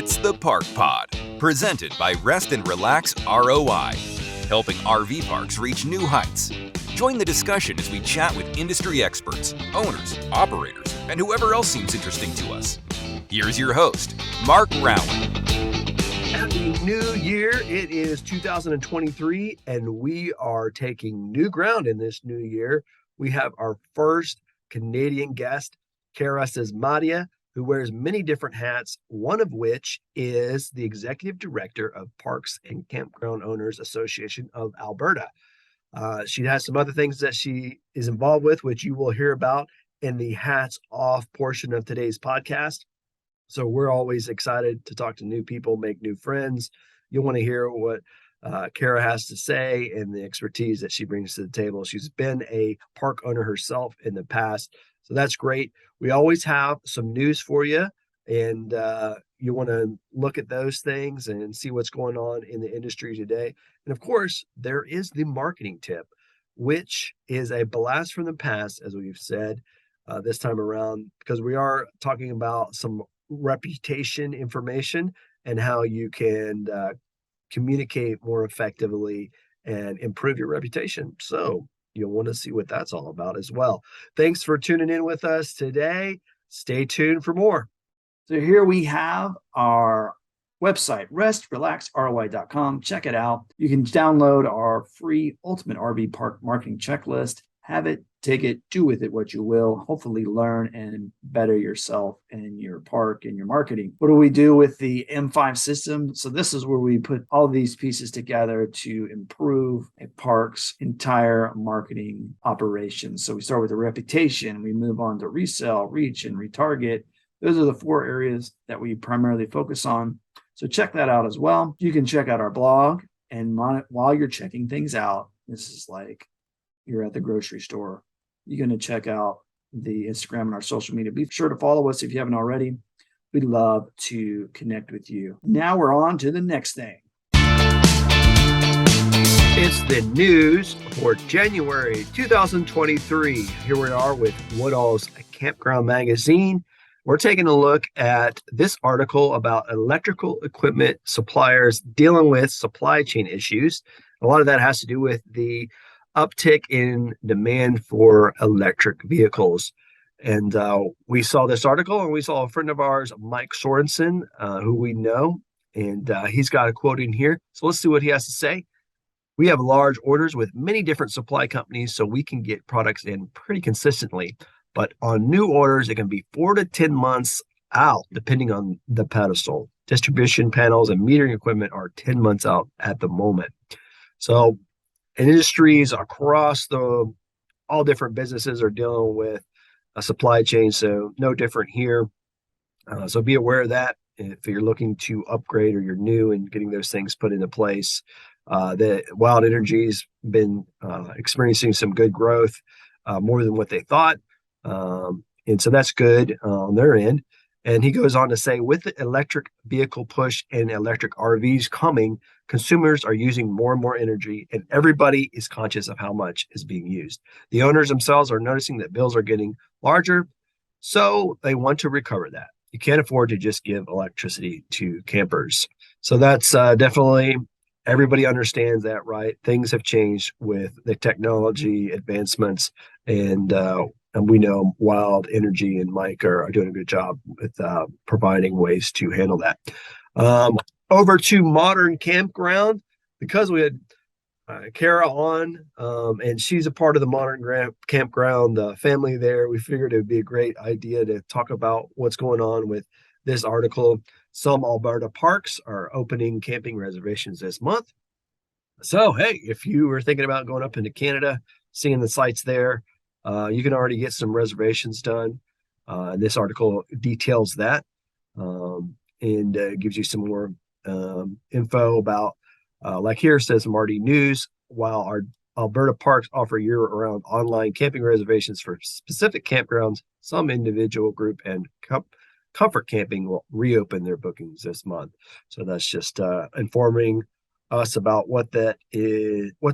It's the Park Pod, presented by Rest and Relax ROI, helping RV parks reach new heights. Join the discussion as we chat with industry experts, owners, operators, and whoever else seems interesting to us. Here's your host, Mark Rowan. Happy New Year. It is 2023, and we are taking new ground in this new year. We have our first Canadian guest, Cara Csizmadia, who wears many different hats, one of which is the Executive Director of Parks and Campground Owners Association of Alberta. She has some other things that she is involved with, which you will hear about in the hats off portion of today's podcast. So we're always excited to talk to new people, make new friends. You'll want to hear what Cara has to say and the expertise that she brings to the table. She's been a park owner herself in the past, so that's great. We always have some news for you, and you want to look at those things and see what's going on in the industry today. And of course, there is the marketing tip, which is a blast from the past, as we've said this time around, because we are talking about some reputation information and how you can communicate more effectively and improve your reputation. So you'll want to see what that's all about as well. Thanks for tuning in with us today. Stay tuned for more. So here we have our website, restrelaxroi.com. Check it out. You can download our free Ultimate RV Park Marketing Checklist. Have it, take it, do with it what you will. Hopefully learn and better yourself and your park and your marketing. What do we do with the M5 system? So this is where we put all these pieces together to improve a park's entire marketing operation. So we start with the reputation, we move on to resell, reach, and retarget. Those are the four areas that we primarily focus on. So check that out as well. You can check out our blog, and while you're checking things out, this is like you're at the grocery store, you're going to check out the Instagram and our social media. Be sure to follow us if you haven't already. We'd love to connect with you. Now we're on to the next thing. It's the news for January 2023. Here we are with Woodall's Campground Magazine. We're taking a look at this article about electrical equipment suppliers dealing with supply chain issues. A lot of that has to do with the uptick in demand for electric vehicles. And we saw this article, and we saw a friend of ours, Mike Sorensen, who we know, and he's got a quote in here. So let's see what he has to say. We have large orders with many different supply companies, so we can get products in pretty consistently. But on new orders, it can be 4 to 10 months out, depending on the pedestal. Distribution panels and metering equipment are 10 months out at the moment. So industries across all different businesses are dealing with a supply chain, so no different here. So be aware of that if you're looking to upgrade or you're new and getting those things put into place. The Wild Energy's been experiencing some good growth, more than what they thought. And so that's good on their end. And he goes on to say, with the electric vehicle push and electric RVs coming, consumers are using more and more energy, and everybody is conscious of how much is being used. The owners themselves are noticing that bills are getting larger, so they want to recover that. You can't afford to just give electricity to campers. So that's definitely, everybody understands that, right? Things have changed with the technology advancements, and we know Wild Energy and Mike are doing a good job with providing ways to handle that. Over to Modern Campground, because we had Cara on, and she's a part of the Modern Campground family there. We figured it would be a great idea to talk about what's going on with this article. Some Alberta parks are opening camping reservations this month. So, hey, if you were thinking about going up into Canada, seeing the sites there, you can already get some reservations done. This article details that and gives you some more info about, like here says Marty News, while our Alberta parks offer year-round online camping reservations for specific campgrounds, some individual group and comfort camping will reopen their bookings this month. So that's just informing us about what's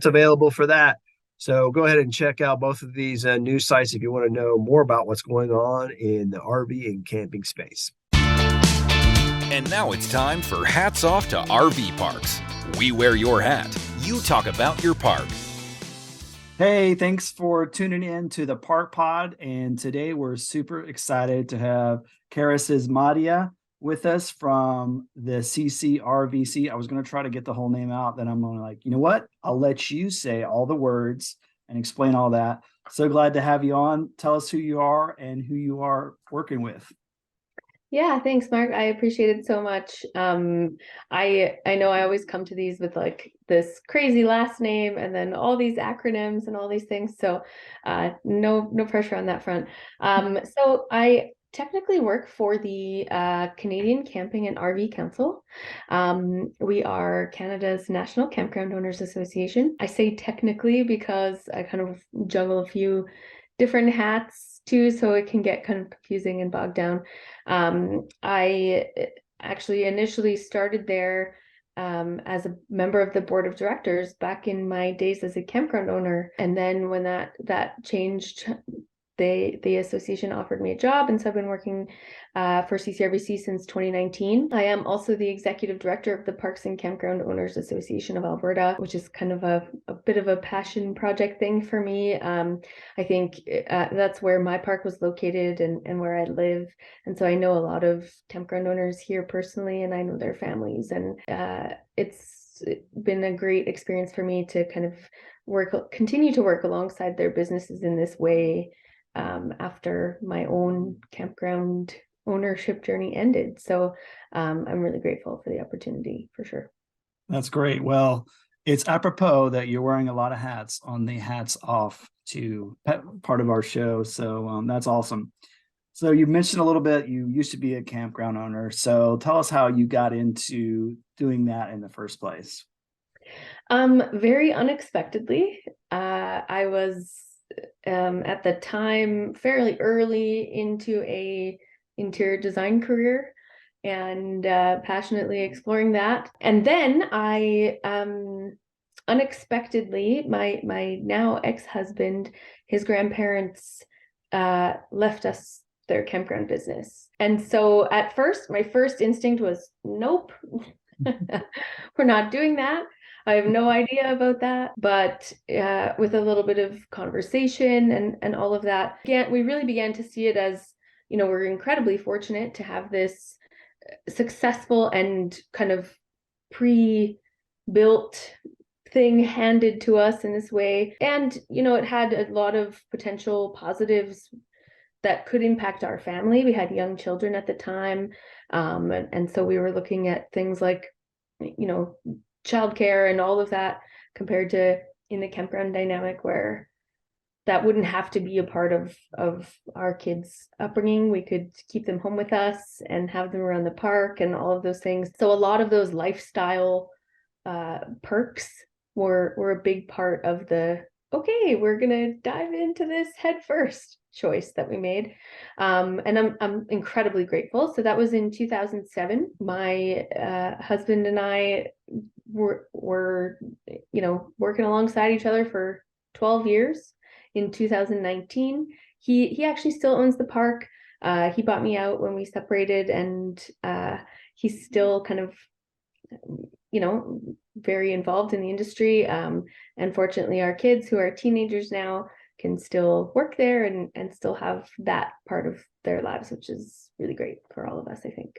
available for that. So go ahead and check out both of these news sites if you want to know more about what's going on in the RV and camping space. And now it's time for Hats Off to RV Parks. We wear your hat. You talk about your park. Hey, thanks for tuning in to the Park Pod. And today we're super excited to have Cara Csizmadia with us from the CCRVC. I was going to try to get the whole name out. Then I'm going to you know what? I'll let you say all the words and explain all that. So glad to have you on. Tell us who you are and who you are working with. Yeah, thanks, Mark. I appreciate it so much. I know I always come to these with this crazy last name and then all these acronyms and all these things. So no pressure on that front. So I technically work for the Canadian Camping and RV Council. We are Canada's National Campground Owners Association. I say technically because I kind of juggle a few different hats too, so it can get kind of confusing and bogged down. I actually initially started there as a member of the board of directors back in my days as a campground owner. And then when that changed, the association offered me a job, and so I've been working for CCRVC since 2019. I am also the executive director of the Parks and Campground Owners Association of Alberta, which is kind of a bit of a passion project thing for me. I think that's where my park was located and where I live, and so I know a lot of campground owners here personally, and I know their families, and it's been a great experience for me to kind of continue to work alongside their businesses in this way. After my own campground ownership journey ended. So I'm really grateful for the opportunity, for sure. That's great. Well, it's apropos that you're wearing a lot of hats on the Hats Off to part of our show. So that's awesome. So you mentioned a little bit, you used to be a campground owner. So tell us how you got into doing that in the first place. Very unexpectedly. I was at the time fairly early into a interior design career and passionately exploring that. And then I unexpectedly, my now ex-husband, his grandparents left us their campground business. And so at first, my first instinct was, nope, we're not doing that. I have no idea about that, but with a little bit of conversation and all of that, we really began to see it as, we're incredibly fortunate to have this successful and kind of pre-built thing handed to us in this way. And, it had a lot of potential positives that could impact our family. We had young children at the time. And so we were looking at things like, childcare and all of that, compared to in the campground dynamic where that wouldn't have to be a part of our kids' upbringing. We could keep them home with us and have them around the park and all of those things. So a lot of those lifestyle perks were a big part of the, okay, we're gonna dive into this head first choice that we made. And I'm incredibly grateful. So that was in 2007. My husband and I were working alongside each other for 12 years. In 2019, he actually still owns the park. He bought me out when we separated, and he's still kind of very involved in the industry. And fortunately, our kids, who are teenagers now, can still work there and still have that part of their lives, which is really great for all of us, I think.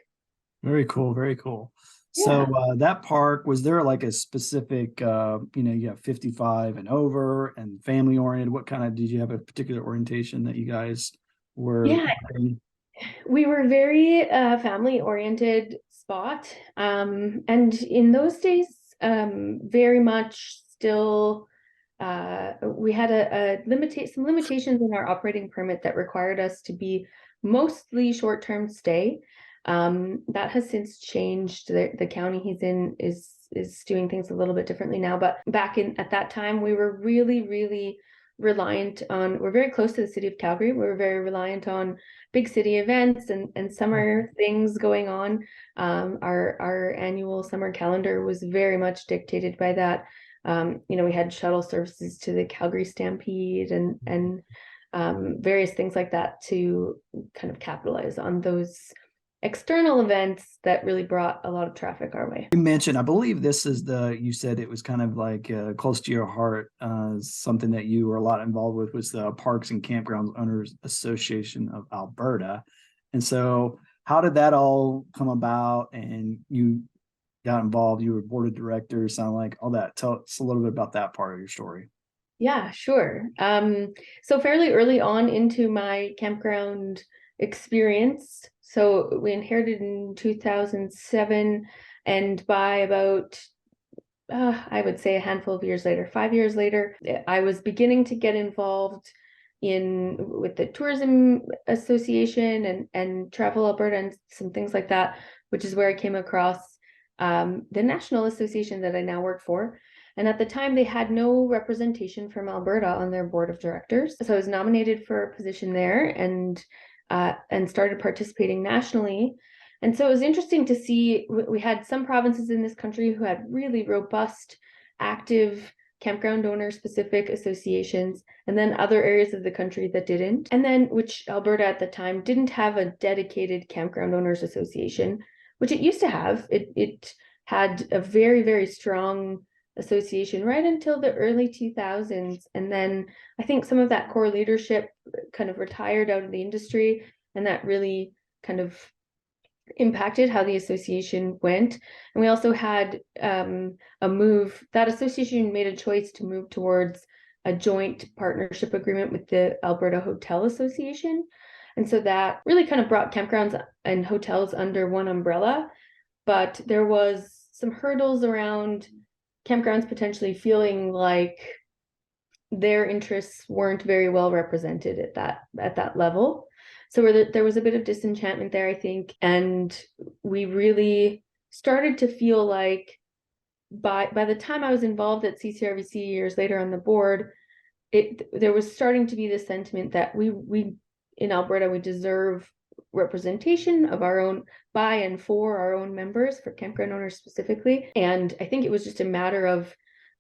Very cool. Very cool. Yeah. So that park, was there like a specific, you have 55 and over and family oriented? What kind of, did you have a particular orientation that you guys were? Yeah, we were very family oriented spot. And in those days, very much still, we had some limitations in our operating permit that required us to be mostly short-term stay. That has since changed. The county he's in is doing things a little bit differently now, but at that time we were really, really reliant on, we're very close to the city of Calgary. We were very reliant on big city events and summer things going on. Our annual summer calendar was very much dictated by that. We had shuttle services to the Calgary Stampede and various things like that to kind of capitalize on those external events that really brought a lot of traffic our way. You mentioned, I believe this is you said it was kind of like close to your heart, something that you were a lot involved with was the Parks and Campgrounds Owners Association of Alberta. And so how did that all come about? And you got involved, you were board of directors, sound like all that. Tell us a little bit about that part of your story. Yeah, sure. So fairly early on into my campground experience, so we inherited in 2007, and by about I would say a handful of years later, 5 years later, I was beginning to get involved with the Tourism Association and Travel Alberta and some things like that, which is where I came across the National Association that I now work for. And at the time, they had no representation from Alberta on their board of directors. So I was nominated for a position there and started participating nationally. And so it was interesting to see, we had some provinces in this country who had really robust, active campground owner specific associations, and then other areas of the country that didn't. And then, which Alberta at the time didn't have a dedicated campground owners association, which it used to have. It had a very, very strong association right until the early 2000s. And then I think some of that core leadership kind of retired out of the industry, and that really kind of impacted how the association went. And we also had a move, that association made a choice to move towards a joint partnership agreement with the Alberta Hotel Association. And so that really kind of brought campgrounds and hotels under one umbrella. But there was some hurdles around campgrounds potentially feeling like their interests weren't very well represented at that level. So there was a bit of disenchantment there, I think, and we really started to feel like by the time I was involved at CCRVC years later on the board, there was starting to be this sentiment that we in Alberta, we deserve representation of our own, by and for our own members, for campground owners specifically. And I think it was just a matter of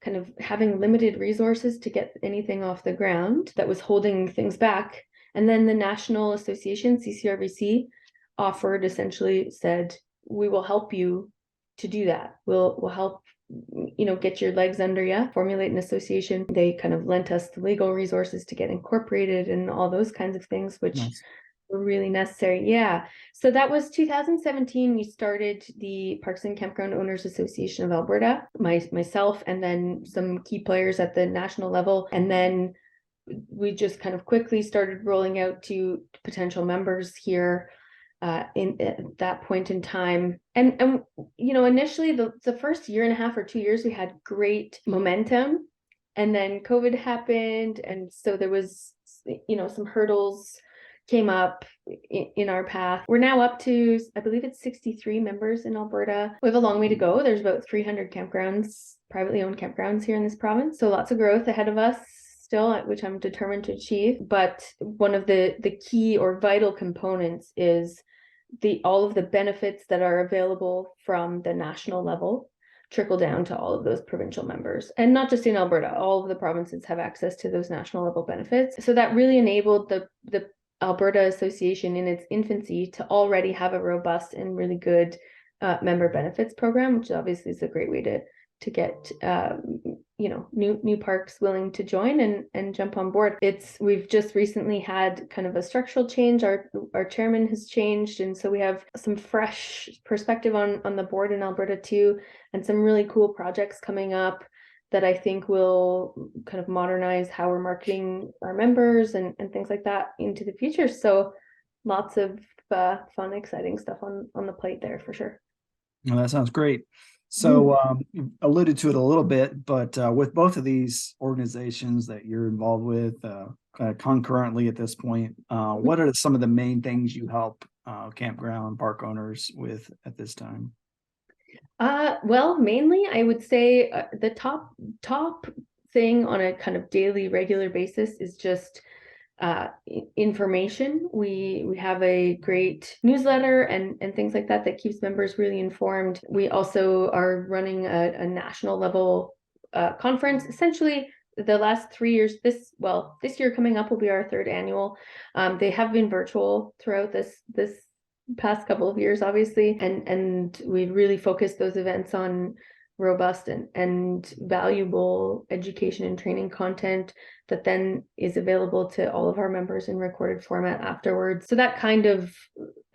kind of having limited resources to get anything off the ground that was holding things back. And then the National Association, CCRVC, essentially said, we will help you to do that. We'll help, get your legs under you, formulate an association. They kind of lent us the legal resources to get incorporated and all those kinds of things, which Nice. were really necessary. Yeah. So that was 2017. We started the Parks and Campground Owners Association of Alberta, myself, and then some key players at the national level. And then we just kind of quickly started rolling out to potential members here at that point in time. And initially the first year and a half or 2 years, we had great momentum. And then COVID happened. And so there was, some hurdles came up in our path. We're now up to, I believe it's 63 members in Alberta. We have a long way to go. There's about 300 campgrounds, privately owned campgrounds here in this province. So lots of growth ahead of us still, which I'm determined to achieve. But one of the key or vital components is all of the benefits that are available from the national level trickle down to all of those provincial members. And not just in Alberta, all of the provinces have access to those national level benefits. So that really enabled the Alberta Association in its infancy to already have a robust and really good member benefits program, which obviously is a great way to get new parks willing to join and jump on board. We've just recently had kind of a structural change. Our chairman has changed, and so we have some fresh perspective on the board in Alberta too, and some really cool projects coming up that I think will kind of modernize how we're marketing our members and things like that into the future. So lots of fun, exciting stuff on the plate there for sure. Well, that sounds great. So you alluded to it a little bit, but with both of these organizations that you're involved with concurrently at this point, what are some of the main things you help campground park owners with at this time? Well, mainly I would say the top thing on a kind of daily, regular basis is just information. We have a great newsletter and things like that keeps members really informed. We also are running a national level conference. Essentially, the last 3 years, this year coming up will be our third annual. They have been virtual throughout this past couple of years, obviously, and we really focused those events on robust and valuable education and training content that then is available to all of our members in recorded format afterwards. So that kind of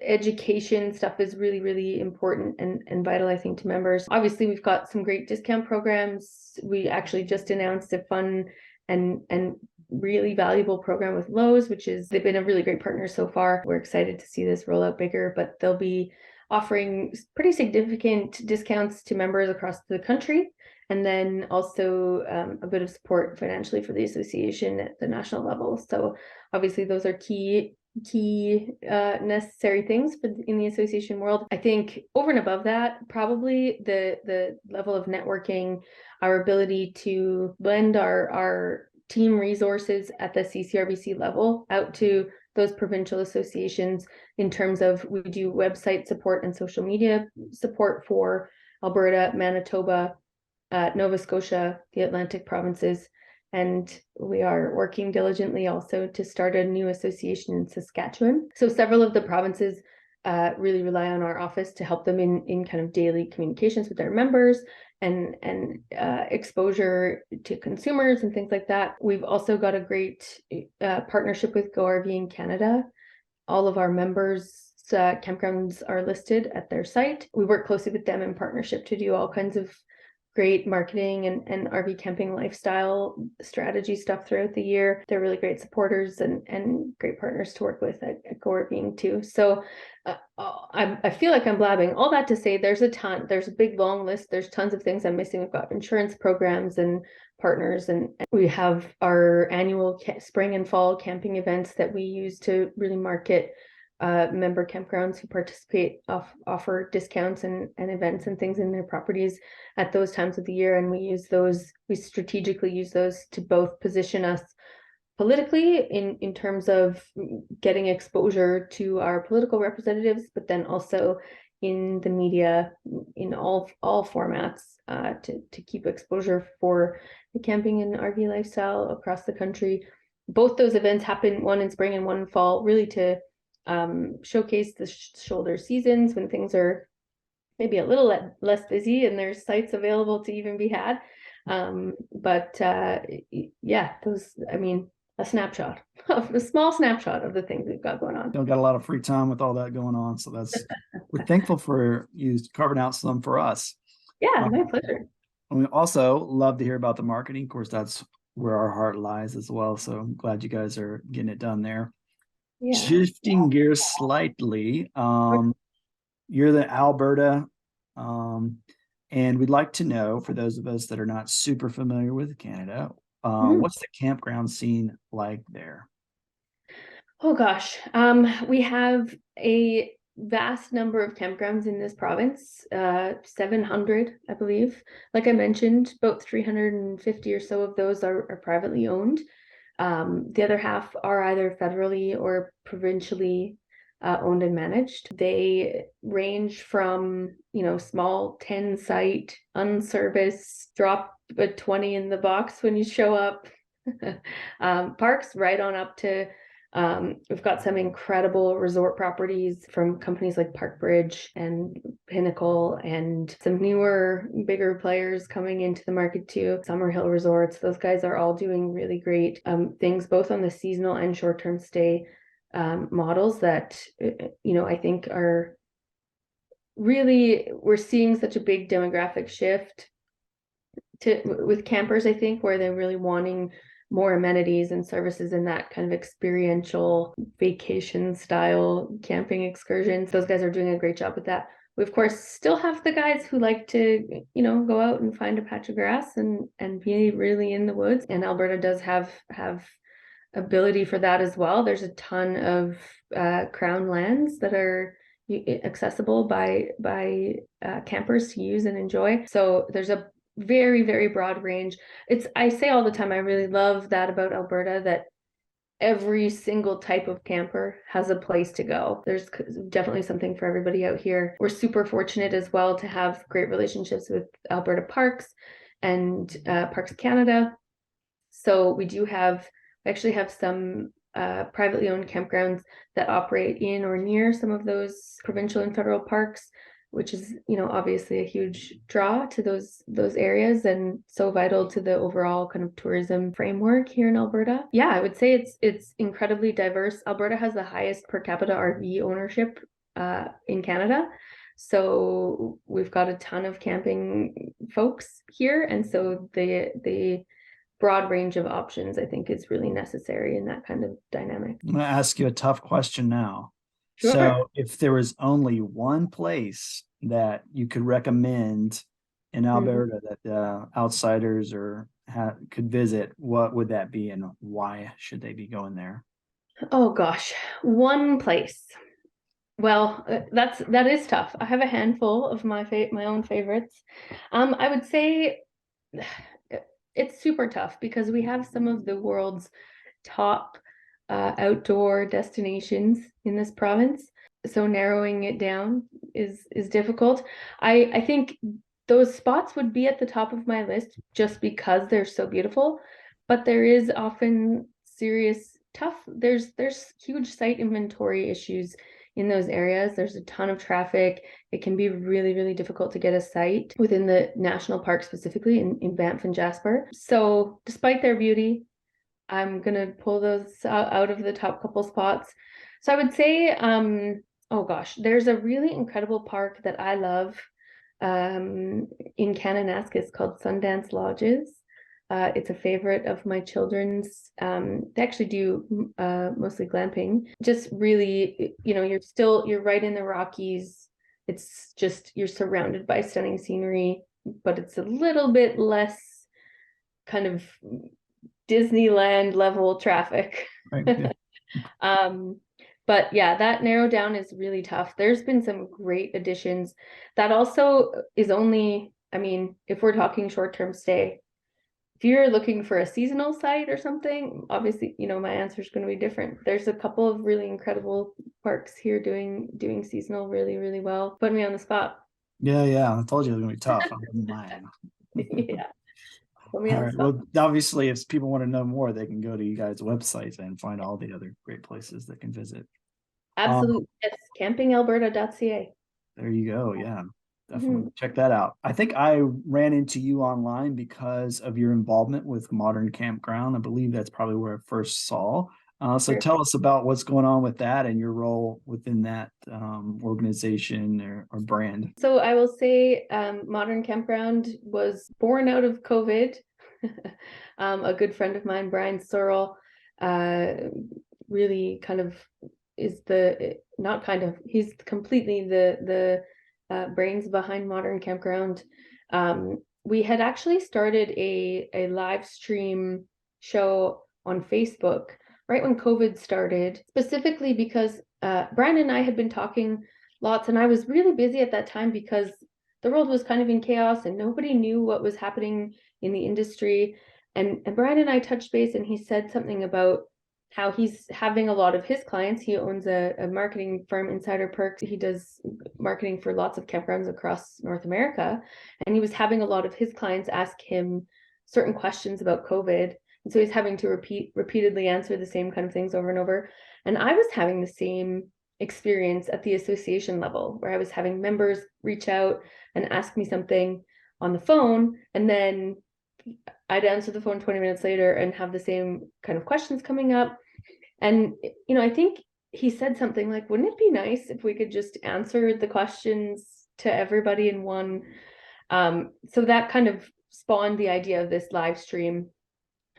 education stuff is really, really important and vital, I think, to members. Obviously, we've got some great discount programs. We actually just announced a fun and really valuable program with Lowe's, they've been a really great partner so far. We're excited to see this roll out bigger, but they'll be offering pretty significant discounts to members across the country, and then also a bit of support financially for the association at the national level. So obviously those are key necessary things in the association world. I think over and above that, probably the level of networking, our ability to blend our team resources at the CCRBC level out to those provincial associations in terms of, we do website support and social media support for Alberta, Manitoba, Nova Scotia, the Atlantic provinces, and we are working diligently also to start a new association in Saskatchewan. So several of the provinces really rely on our office to help them in kind of daily communications with their members and exposure to consumers and things like that. We've also got a great partnership with GoRV in Canada. All of our members' campgrounds are listed at their site. We work closely with them in partnership to do all kinds of great marketing and RV camping lifestyle strategy stuff throughout the year. They're really great supporters and great partners to work with at GoRV too. So I feel like I'm blabbing. All that to say, there's a big long list. There's tons of things I'm missing. We've got insurance programs and partners, and we have our annual spring and fall camping events that we use to really market member campgrounds who participate offer discounts and events and things in their properties at those times of the year. And we strategically use those to both position us politically in terms of getting exposure to our political representatives, but then also in the media in all formats to keep exposure for the camping and RV lifestyle across the country. Both those events happen, one in spring and one in fall, really to showcase the shoulder seasons when things are maybe a little less busy and there's sites available to even be had. Yeah, a small snapshot of the things we've got going on. We've got a lot of free time with all that going on. So we're thankful for you carving out some for us. Yeah, my pleasure. And we also love to hear about the marketing. Of course, that's where our heart lies as well. So I'm glad you guys are getting it done there. Yeah. Shifting gears slightly, you're the Alberta, and we'd like to know, for those of us that are not super familiar with Canada, what's the campground scene like there? Oh gosh, we have a vast number of campgrounds in this province, 700, I believe. Like I mentioned, about 350 or so of those are privately owned. The other half are either federally or provincially owned and managed. They range from, small 10 site, unserviced, drop a 20 in the box when you show up, parks right on up to, we've got some incredible resort properties from companies like Parkbridge and Pinnacle, and some newer, bigger players coming into the market too. Summerhill Resorts, those guys are all doing really great things, both on the seasonal and short-term stay models that, I think are really, we're seeing such a big demographic shift with campers, I think, where they're really wanting more amenities and services in that kind of experiential vacation style camping excursions. Those guys are doing a great job with that. We, of course, still have the guys who like to, go out and find a patch of grass and be really in the woods. And Alberta does have ability for that as well. There's a ton of crown lands that are accessible by campers to use and enjoy. So there's a very, very broad range. I say all the time, I really love that about Alberta, that every single type of camper has a place to go. There's definitely something for everybody out here. We're super fortunate as well to have great relationships with Alberta Parks and Parks Canada. So we actually have some privately owned campgrounds that operate in or near some of those provincial and federal parks, which is, obviously a huge draw to those areas and so vital to the overall kind of tourism framework here in Alberta. Yeah, I would say it's incredibly diverse. Alberta has the highest per capita RV ownership in Canada. So we've got a ton of camping folks here. And so the broad range of options, I think, is really necessary in that kind of dynamic. I'm going to ask you a tough question now. Sure. So if there was only one place that you could recommend in Alberta that outsiders could visit, what would that be and why should they be going there? Oh gosh, one place. Well, that is tough. I have a handful of my own favorites. I would say it's super tough because we have some of the world's top outdoor destinations in this province. So narrowing it down is difficult. I think those spots would be at the top of my list just because they're so beautiful, but there is often there's huge site inventory issues in those areas. There's a ton of traffic. It can be really, really difficult to get a site within the national park, specifically in Banff and Jasper. So despite their beauty, I'm going to pull those out of the top couple spots. So I would say, oh gosh, there's a really incredible park that I love in Kananaskis called Sundance Lodges. It's a favorite of my children's. They actually do mostly glamping. Just really, you're right in the Rockies. It's just, you're surrounded by stunning scenery, but it's a little bit less kind of Disneyland level traffic. Right. But yeah, that narrow down is really tough. There's been some great additions. That also is only, if we're talking short-term stay, if you're looking for a seasonal site or something, obviously, my answer is going to be different. There's a couple of really incredible parks here doing seasonal really, really well. Put me on the spot. Yeah. I told you it was going to be tough. I wouldn't mind. Yeah. All right. Well, obviously, if people want to know more, they can go to you guys' website and find all the other great places they can visit. Absolutely. Yes. Campingalberta.ca. There you go. Yeah. Definitely check that out. I think I ran into you online because of your involvement with Modern Campground. I believe that's probably where I first saw. So tell us about what's going on with that and your role within that organization or brand. So I will say Modern Campground was born out of COVID. A good friend of mine, Brian Searle, really kind of is he's completely the brains behind Modern Campground. We had actually started a live stream show on Facebook right when COVID started, specifically because Brian and I had been talking lots, and I was really busy at that time because the world was kind of in chaos and nobody knew what was happening in the industry. And Brian and I touched base, and he said something about how he's having a lot of his clients. He owns a marketing firm, Insider Perks. He does marketing for lots of campgrounds across North America. And he was having a lot of his clients ask him certain questions about COVID. And so he's having to repeatedly answer the same kind of things over and over. And I was having the same experience at the association level, where I was having members reach out and ask me something on the phone, and then I'd answer the phone 20 minutes later and have the same kind of questions coming up. And, I think he said something like, wouldn't it be nice if we could just answer the questions to everybody in one? So that kind of spawned the idea of this live stream,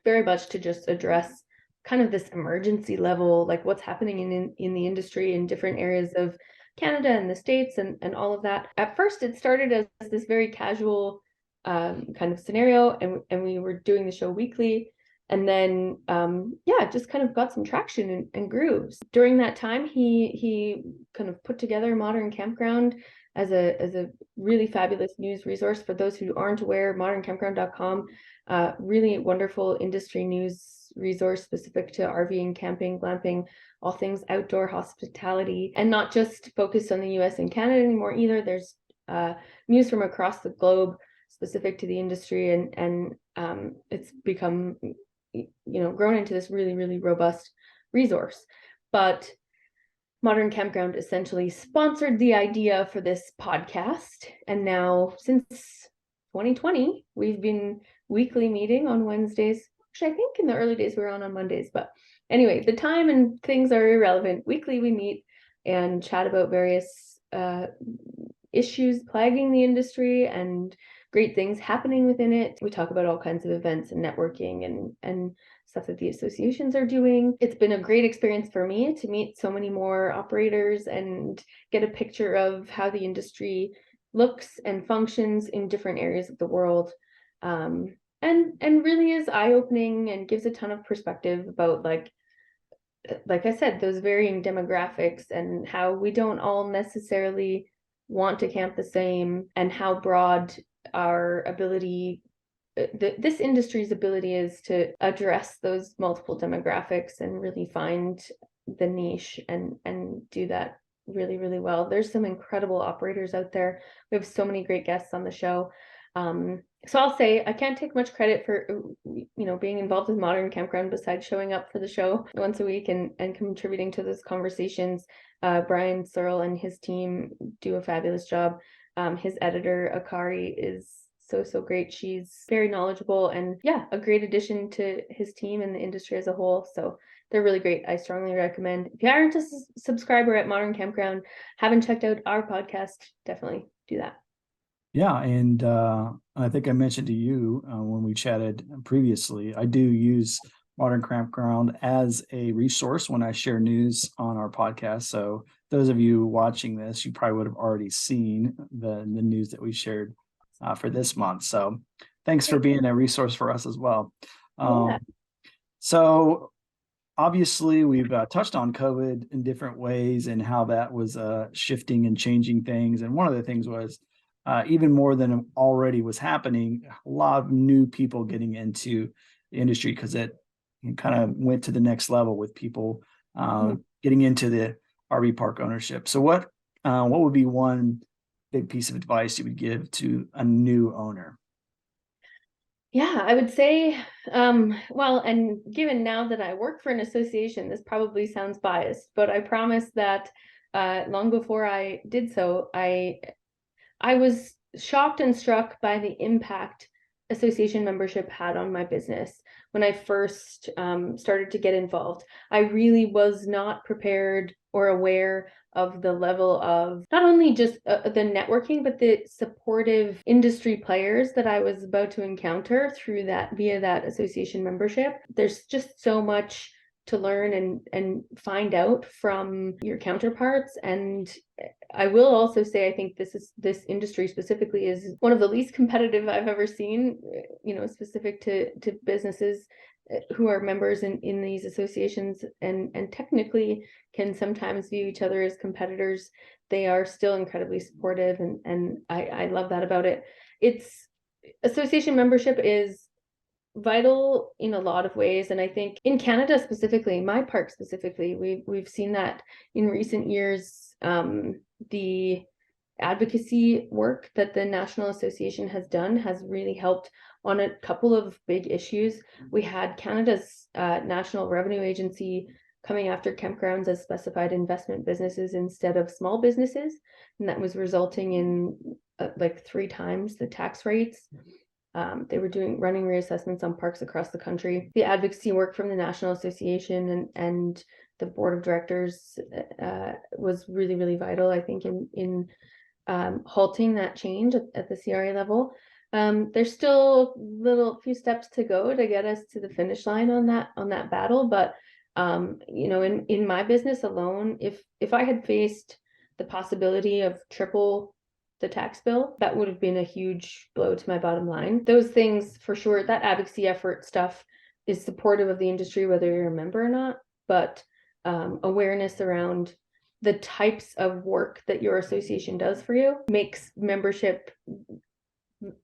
very much to just address kind of this emergency level, like what's happening in the industry in different areas of Canada and the States and all of that. At first, it started as this very casual kind of scenario, and we were doing the show weekly. And then, it just kind of got some traction and grew. During that time, he kind of put together Modern Campground as a really fabulous news resource. For those who aren't aware, moderncampground.com, really wonderful industry news resource specific to RVing, camping, glamping, all things outdoor hospitality, and not just focused on the US and Canada anymore either. There's news from across the globe specific to the industry, and it's become grown into this really, really robust resource. But Modern Campground essentially sponsored the idea for this podcast. And now since 2020, we've been weekly meeting on Wednesdays. Actually, I think in the early days we were on Mondays, but anyway, the time and things are irrelevant. Weekly we meet and chat about various issues plaguing the industry and great things happening within it. We talk about all kinds of events and networking and stuff that the associations are doing. It's been a great experience for me to meet so many more operators and get a picture of how the industry looks and functions in different areas of the world. And really is eye-opening and gives a ton of perspective about, like I said, those varying demographics and how we don't all necessarily want to camp the same, and how broad our ability, this industry's ability is to address those multiple demographics and really find the niche and do that really, really well. There's some incredible operators out there. We have so many great guests on the show. So I'll say I can't take much credit for, being involved with Modern Campground besides showing up for the show once a week and contributing to those conversations. Brian Searle and his team do a fabulous job. His editor, Akari, is so great. She's very knowledgeable and a great addition to his team and the industry as a whole. So they're really great. I strongly recommend. If you aren't a subscriber at Modern Campground, haven't checked out our podcast, definitely do that. Yeah, and I think I mentioned to you when we chatted previously, I do use Modern Campground as a resource when I share news on our podcast. So those of you watching this, you probably would have already seen the news that we shared for this month. So thanks for being a resource for us as well. So obviously, we've touched on COVID in different ways and how that was shifting and changing things. And one of the things was, even more than already was happening, a lot of new people getting into the industry because it kind of went to the next level with people getting into the RV park ownership. So what would be one big piece of advice you would give to a new owner? Yeah, I would say, well, and given now that I work for an association, this probably sounds biased, but I promise that long before I did so, I was shocked and struck by the impact association membership had on my business when I first started to get involved. I really was not prepared or aware of the level of not only just the networking, but the supportive industry players that I was about to encounter via that association membership. There's just so much to learn and find out from your counterparts. And I will also say, I think this industry specifically is one of the least competitive I've ever seen, specific to businesses who are members in these associations and technically can sometimes view each other as competitors. They are still incredibly supportive, and I love that about it. Association membership is vital in a lot of ways, and I think in Canada specifically, my park specifically, we've seen that in recent years. The advocacy work that the National Association has done has really helped on a couple of big issues. We had Canada's National Revenue Agency coming after campgrounds as specified investment businesses instead of small businesses, and that was resulting in like 3 times the tax rates. They were running reassessments on parks across the country. The advocacy work from the National Association and the board of directors was really, really vital, I think, in halting that change at the CRA level. There's still few steps to go to get us to the finish line on that battle. But in my business alone, if I had faced the possibility of triple the tax bill, that would have been a huge blow to my bottom line. Those things, for sure, that advocacy effort stuff is supportive of the industry, whether you're a member or not, but awareness around the types of work that your association does for you makes membership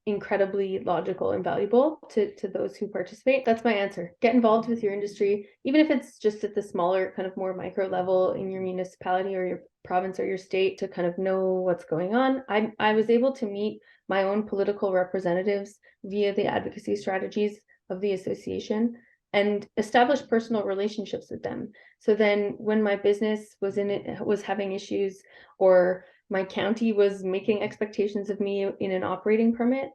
incredibly logical and valuable to those who participate. That's my answer. Get involved with your industry, even if it's just at the smaller, kind of more micro level in your municipality or your province or your state, to kind of know what's going on. I was able to meet my own political representatives via the advocacy strategies of the association. and establish personal relationships with them. So then when my business was having issues, or my county was making expectations of me in an operating permit,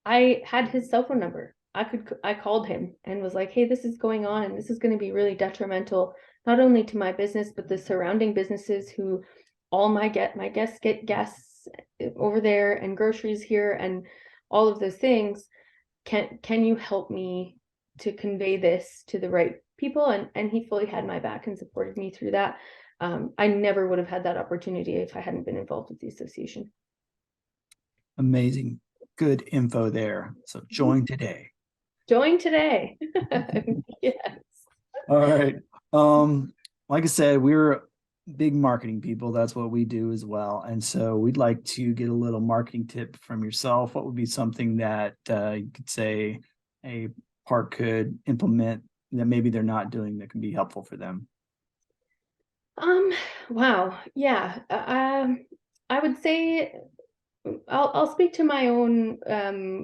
I had his cell phone number. I called him and was like, hey, this is going on, and this is going to be really detrimental, not only to my business, but the surrounding businesses who all my guests get gas over there and groceries here and all of those things. Can you help me to convey this to the right people? And he fully had my back and supported me through that. I never would have had that opportunity if I hadn't been involved with the association. Amazing. Good info there. So join today. Join today. Yes. All right. Like I said, we're big marketing people. That's what we do as well. And so we'd like to get a little marketing tip from yourself. What would be something that you could say a park could implement that maybe they're not doing that can be helpful for them? Wow. Yeah. I would say I'll speak to my own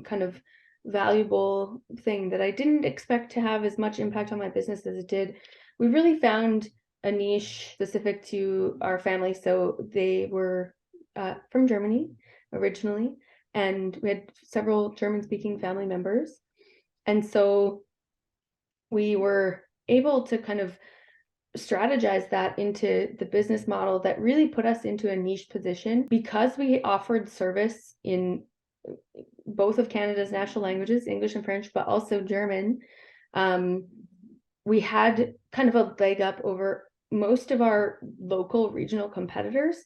kind of valuable thing that I didn't expect to have as much impact on my business as it did. We really found a niche specific to our family. So they were from Germany originally, and we had several German-speaking family members. And so we were able to kind of strategize that into the business model that really put us into a niche position, because we offered service in both of Canada's national languages, English and French, but also German. We had kind of a leg up over most of our local regional competitors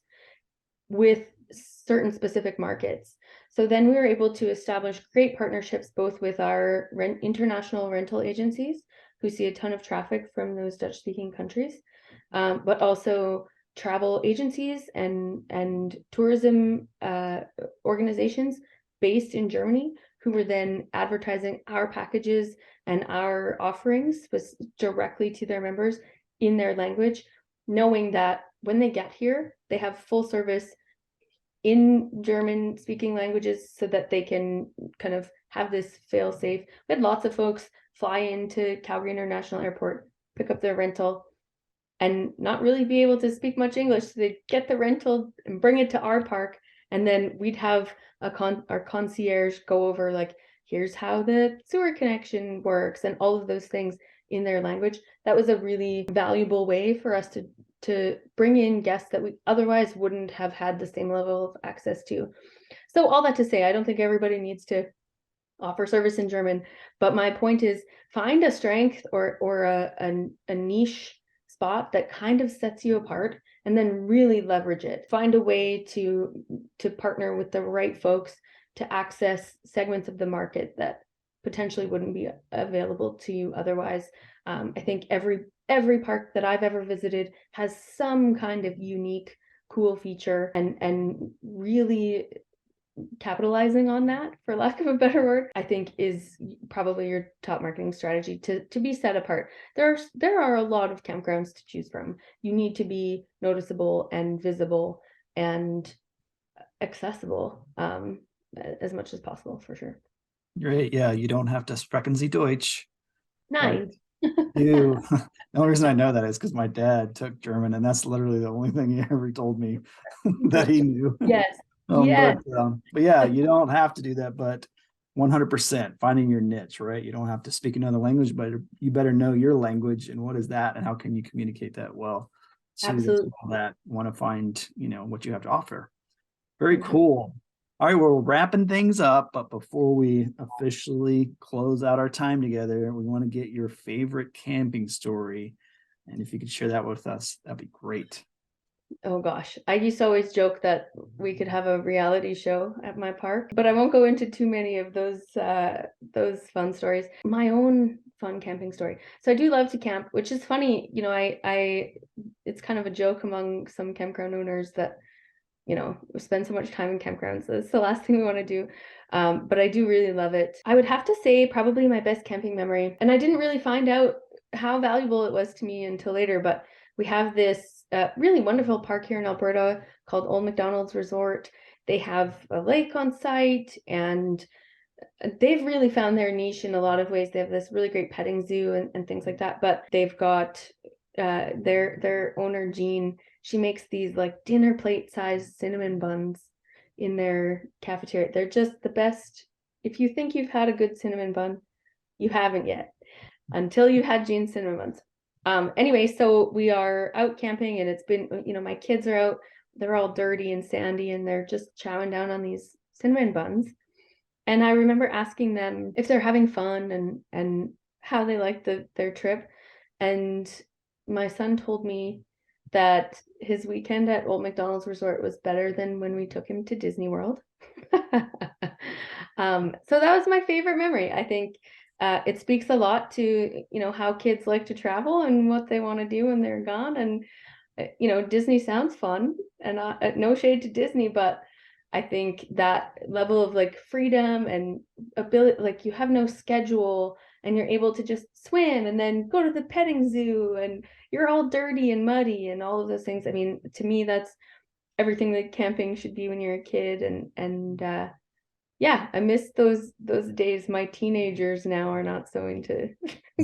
with certain specific markets. So then we were able to establish great partnerships both with our international rental agencies, who see a ton of traffic from those Dutch-speaking countries, but also travel agencies and tourism organizations based in Germany, who were then advertising our packages and our offerings directly to their members in their language, knowing that when they get here, they have full service in German speaking languages so that they can kind of have this fail safe. We had lots of folks fly into Calgary International Airport, pick up their rental, and not really be able to speak much English. So they'd get the rental and bring it to our park, and then we'd have our concierge go over, like, here's how the sewer connection works and all of those things in their language. That was a really valuable way for us to bring in guests that we otherwise wouldn't have had the same level of access to. So all that to say, I don't think everybody needs to offer service in German, but my point is, find a strength or a niche spot that kind of sets you apart, and then really leverage it. Find a way to partner with the right folks to access segments of the market that potentially wouldn't be available to you otherwise. I think every park that I've ever visited has some kind of unique, cool feature, and really capitalizing on that, for lack of a better word, I think is probably your top marketing strategy to be set apart. There are a lot of campgrounds to choose from. You need to be noticeable and visible and accessible as much as possible, for sure. Great. Yeah, you don't have to sprechen Sie Deutsch. Nice. You. The only reason I know that is because my dad took German, and that's literally the only thing he ever told me that he knew. Yes. Yes. But yeah, you don't have to do that, but 100% finding your niche, right? You don't have to speak another language, but you better know your language and what is that and how can you communicate that well to Absolutely. people that want to find, what you have to offer. Very cool. All right, well, we're wrapping things up, but before we officially close out our time together, we want to get your favorite camping story. And if you could share that with us, that'd be great. Oh gosh, I used to always joke that we could have a reality show at my park, but I won't go into too many of those fun stories. My own fun camping story. So I do love to camp, which is funny. I it's kind of a joke among some campground owners that we spend so much time in campgrounds. So it's the last thing we want to do. But I do really love it. I would have to say probably my best camping memory, and I didn't really find out how valuable it was to me until later, but we have this really wonderful park here in Alberta called Old McDonald's Resort. They have a lake on site, and they've really found their niche in a lot of ways. They have this really great petting zoo and things like that, but they've got their owner Jean. She makes these like dinner plate sized cinnamon buns in their cafeteria. They're just the best. If you think you've had a good cinnamon bun, you haven't yet until you had Jean's cinnamon buns. Anyway, so we are out camping, and it's been, my kids are out. They're all dirty and sandy, and they're just chowing down on these cinnamon buns. And I remember asking them if they're having fun and how they like their trip. And my son told me that his weekend at Old McDonald's Resort was better than when we took him to Disney World. So that was my favorite memory. I think it speaks a lot to, how kids like to travel and what they want to do when they're gone. And, Disney sounds fun, and no shade to Disney, but I think that level of like freedom and ability, like you have no schedule and you're able to just swim and then go to the petting zoo and you're all dirty and muddy and all of those things. I mean, to me, that's everything that camping should be when you're a kid. And yeah, I miss those days. My teenagers now are not so into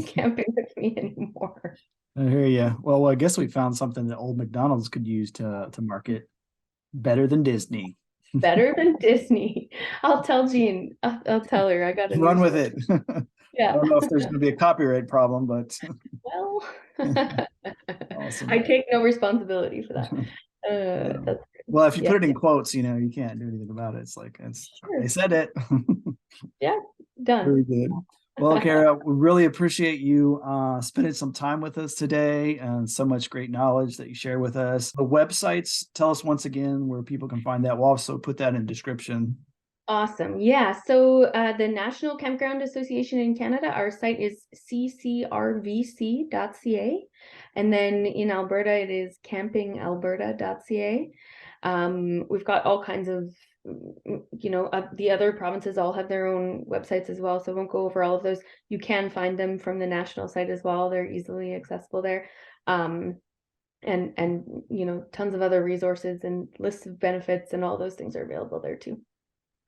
camping with me anymore. I hear you. Well, I guess we found something that Old McDonald's could use to market better than Disney. Better than Disney. I'll tell Jean. I'll tell her. I got to Run with it. Yeah. I don't know if there's going to be a copyright problem, but Well, awesome. I take no responsibility for that. That's well, if you put it in quotes, you can't do anything about it. It's like they said it. Yeah, done. Very good. Well, Cara, we really appreciate you spending some time with us today and so much great knowledge that you share with us. The websites, tell us once again where people can find that. We'll also put that in description. Awesome. Yeah. So the National Campground Association in Canada, our site is ccrvc.ca. And then in Alberta, it is campingalberta.ca. We've got all kinds of, the other provinces all have their own websites as well. So I won't go over all of those. You can find them from the national site as well. They're easily accessible there. And tons of other resources and lists of benefits and all those things are available there too.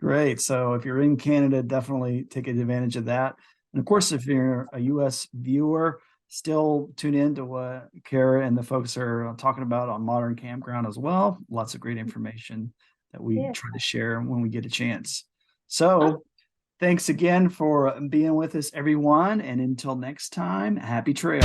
Great. So if you're in Canada, definitely take advantage of that. And of course, if you're a U.S. viewer, still tune in to what Cara and the folks are talking about on Modern Campground as well. Lots of great information that we try to share when we get a chance. So thanks again for being with us, everyone. And until next time, happy trails.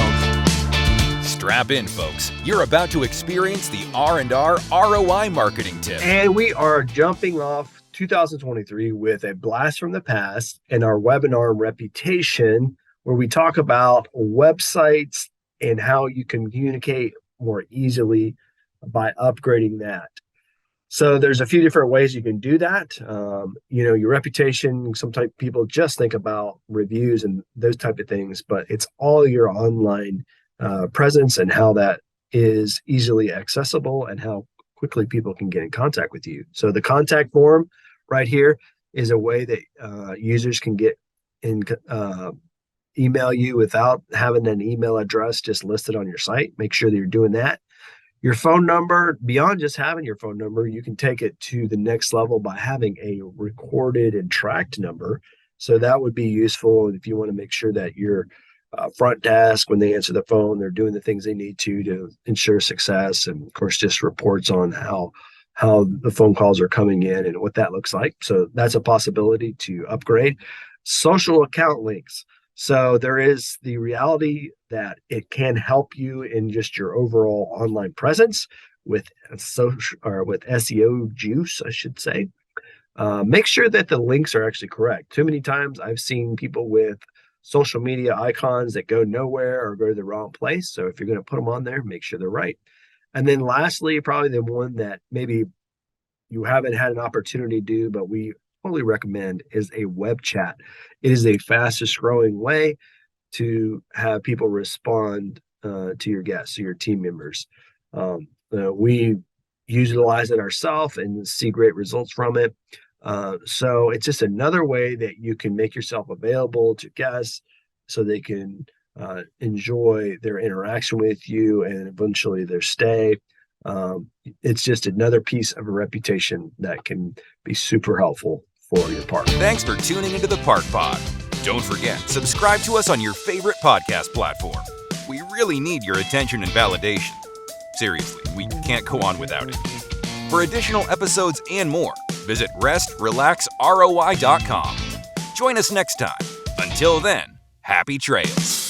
Strap in, folks. You're about to experience the R&R ROI marketing tip. And we are jumping off 2023 with a blast from the past in our webinar Reputation, where we talk about websites and how you can communicate more easily by upgrading that. So there's a few different ways you can do that. Your reputation, sometimes people just think about reviews and those type of things, but it's all your online presence and how that is easily accessible and how quickly people can get in contact with you. So the contact form right here is a way that users can get in, email you without having an email address just listed on your site. Make sure that you're doing that. Your phone number, beyond just having your phone number, you can take it to the next level by having a recorded and tracked number. So that would be useful if you want to make sure that your front desk, when they answer the phone, they're doing the things they need to ensure success. And of course, just reports on how the phone calls are coming in and what that looks like. So that's a possibility to upgrade. Social account links. So there is the reality that it can help you in just your overall online presence with social or with SEO juice, I should say. Make sure that the links are actually correct. Too many times I've seen people with social media icons that go nowhere or go to the wrong place. So if you're going to put them on there, make sure they're right. And then lastly, probably the one that maybe you haven't had an opportunity to do, but we totally recommend is a web chat. It is the fastest growing way to have people respond to your guests, to your team members. We utilize it ourselves and see great results from it. So it's just another way that you can make yourself available to guests so they can enjoy their interaction with you and eventually their stay. It's just another piece of a reputation that can be super helpful for your park. Thanks for tuning into the Park Pod. Don't forget, subscribe to us on your favorite podcast platform. We really need your attention and validation. Seriously, we can't go on without it. For additional episodes and more, visit restrelaxroi.com. Join us next time. Until then, happy trails.